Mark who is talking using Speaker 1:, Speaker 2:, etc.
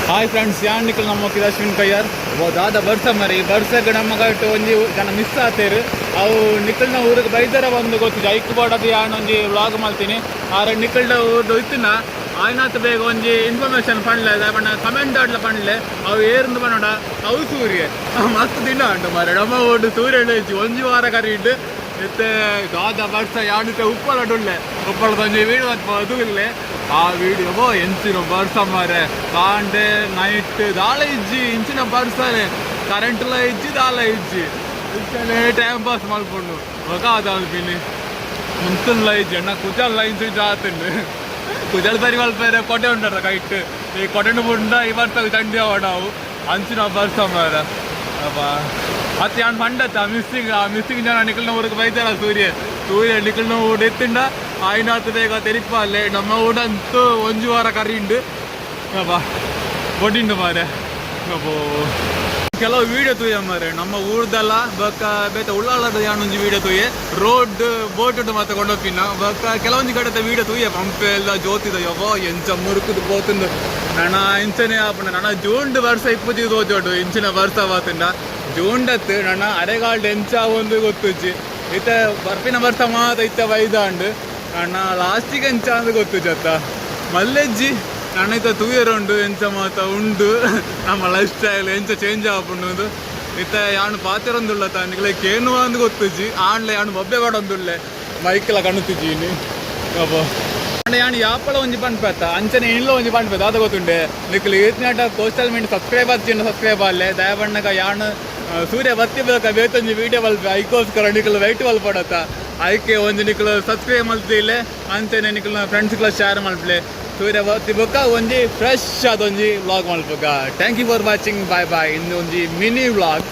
Speaker 1: Hi friends, ಯಾನ್ ನಿಖಿಲ್ ನಮ್ಮ ಅಶ್ವಿನ್ ಕಯ್ಯಾರ್ ದಾದ ಬರ್ಸ ಮರಿ ಬರ್ಸಕ್ಕೆ ನಮ್ಮಗಟ್ಟು ಒಂಜಿ ಜನ ಮಿಸ್ ಆತೇರು. ಅವು ನಿಖಿಲ್ನ ಊರಿಗೆ ಬೈದರ ಒಂದು ಗೊತ್ತಿದೆ ಐಕ್ ಬೋಡದು ಯಾನ್ ಒಂಜಿ ವ್ಲಾಗ್ ಮಾಡ್ತೀನಿ. ಆದ್ರೆ ನಿಖಿಲ್ನ ಊರ್ದು ಇತ್ತಿನ ಆಯ್ನಾತ್ ಬೇಗ ಒಂಜಿ ಇನ್ಫಾರ್ಮೇಷನ್ ಪಣ್ಲೆ ಬಣ್ಣ ಕಮೆಂಟ್ ಆಡ್ಲ ಪಣ್ಲೆ ಅವು ಏರ್ದು ಬನ್ನೋಡ ಅವು ಸೂರ್ಯ ಮಸ್ತ್ ದಿನ ಉಂಟು ಮಾರೆ ನಮ್ಮ ಓಡು ಸೂರ್ಯ ಹೆಚ್ಚು ಒಂಜಿ ವಾರ ಕರೀಡು ಮತ್ತೆ ದಾದ ಬರ್ಸ ಯಾಣಿತ ಉಪ್ಪಳಡುಳ್ಳೆ ಉಪ್ಪಳದ ಒಂಜಿ ವೀಡಿಯೋ ಅದು ಇಲ್ಲೇ ಆ ವಿಡಿಯೋ ಎಂಚಿನ ಬರ್ಸ ಮಾರೆ ಕಾಂಡೆ ನೈಟ್ ದಾಳ ಇಜ್ಜಿ ಇಂಚಿನ ಬರ್ಸನೆ ಕರೆಂಟ್ಲ ಇಜ್ಜಿ ದಾಳ ಇಜ್ಜಿ ಇಷ್ಟೇ ಟೈಮ್ ಪಾಸ್ ಮಾಡ್ಕೊಂಡು ಒಗಾದಲ್ಪಿನಿ ಮುಂತಲ್ಲ ಇಜ್ಜಿ ಅಣ್ಣ ಕುಜಲ್ಲ ಇಂಚು ಜಾತುಂಡು ಕುಜಲ್ ಬರಿ ಮಲ್ಪೇರೆ ಕೊಟೆ ಉಂಟಾರ ಕೈಟ್ ಈ ಕೊಟೆಂಡು ಬುಂಡ ಇವತ್ತು ತಂಡಿ ಅವಡಾವು ಅಂಚಿನ ಬರ್ಸ ಮಾರ ಅಪ್ಪ ಮತ್ತೆ ಯಾನ್ ಪಂಡತ್ತ ಮಿಸ್ಸಿಂಗ್ ಜನ ನಿಖಿಲ್ನ ಊರಿಗೆ ಬೈತಾರ ಸೂರ್ಯ ನಿಖಿಲ್ನ ಊಟ ಎತ್ತಿಂಡ ಆಯ್ನಾತ್ ಬೇಗ ತೆರಿಪಾಲೆ ನಮ್ಮ ಊಟಂತೂ ಒಂಜು ವಾರ ಕರೀಂಡು ಅಪ್ಪ ಕೊಟ್ಟಿಂಡು ಮಾರೆ ಅಪ್ಪೋ ಕೆಲವು ವೀಡಿಯೋ ತೂಯ ಮಾರೆ ನಮ್ಮ ಊರ್ದಲ್ಲ ಬೊಕ್ಕ ಬೇತ ಉಳ್ಳಾಳದ ಯಾನೊಂಜಿ ವೀಡಿಯೋ ತೂಯೆ ರೋಡ್ ಬೋಟ್ ಮತ್ತೆ ಕೊಂಡೋಪಿನ ಬೊಕ್ಕ ಕೆಲವೊಂದು ಕಡೆ ವೀಡಿಯೋ ತೂಯೆ ಪಂಪೆ ಎಲ್ಲ ಜೋತಿದ ಯವ್ವ ಎಂಚ ಮುರುಕುದು ಬೋತುಂಡು ನನ್ನ ಇಂಚನೆ ಆಪಣ ನನ್ನ ಜೂಂಡ್ ವರ್ಷ ಇಪ್ಪತ್ತು ತೋಜೋಡು ಇಂಚಿನ ವರ್ಷ ಬಾತುಂಡ ಜೂಂಡತ್ತು ನನ್ನ ಅರೆಗಾಲ್ಡ್ ಎಂಚ ಒಂದು ಗೊತ್ತುಜ್ಜಿ ಇತ್ತ ಬರ್ಪಿನ ವರ್ಷ ಮಾತ ಇತ್ತ ವೈದಾಂಡು ನನ್ನ ಲಾಸ್ಟಿಗೆ ಎಂಚ ಅಂದು ಗೊತ್ತುಜ್ಜಿ ಅತ್ತ ಮಲ್ಲೆಜ್ಜಿ ನನ್ನ ಇತ್ತ ತೂಯರುಂಡು ಎಂಚ ಮಾತ ಉಂಡು ನಮ್ಮ ಲೈಫ್ ಸ್ಟೈಲ್ ಎಂಚ ಚೇಂಜ್ ಆಪುಂಡು ಇತ್ತ ಯಾನು ಪಾತಿರೊಂದುಳ್ಳ ತಾನಿಗ್ಲೈಕ್ ಏನು ಅಂದು ಗೊತ್ತುಜ್ಜಿ ಆಣ್ಲೆ ಯಾನು ಬೊಬ್ಬೆ ಬಾಡೊಂದುಳ್ಳೆ ಮೈಕ್ಲ ಕಣ್ಣುತ್ತಿಜ್ಜೀನಿ ಅಪ್ಪ ಯಾನು ಯಾಪಳ ಒಂಜಿ ಪಂಡ್ಪೇತ ಅಂಚನೆ ಇಳ್ಳ ಒಂಜಿ ಪಂಡ್ಪೇತ ಅದು ಗೊತ್ತುಂಡೆ ನಿಕ್ಲು ಏತ್ನಾಟ ಕೋಸ್ಟಲ್ ಮಿಂಟ್ ಸಬ್ಸ್ಕ್ರೈಬ್ ಅಲ್ಲೇ ದಯಬಣ್ಣಗ ಯಾನು ಸೂರ್ಯ ಬತ್ತಿ ಬೇಕಾ ಬೇತೊಂಜಿ ವೀಡಿಯೋ ಮಲ್ಪೆ ಐಕೋಸ್ಕರ ನಿಕ್ಲು ವೈಟ್ ಮಲ್ಪಡತ್ತ ಐಕೆ ಒಂಜಿ ನಿಕ್ಲು ಸಬ್ಸ್ಕ್ರೈಬ್ ಮಲ್ತಿಲೆ ಅಂಚನೆ ನಿಕ್ಲು ಫ್ರೆಂಡ್ಸ್ಗಳ ಶೇರ್ ಮಲ್ಪಲೆ ಸೂರ್ಯ ಬತ್ತಿ ಬೇಕಾ ಒಂಜಿ ಫ್ರೆಶ್ ಅದೊಂಜಿ ವ್ಲಾಗ್ ಮಲ್ಪಗ. Thank you for watching. Bye bye. ಇನ್ನು ಒಂಜಿ ಮಿನಿ ವ್ಲಾಗ್.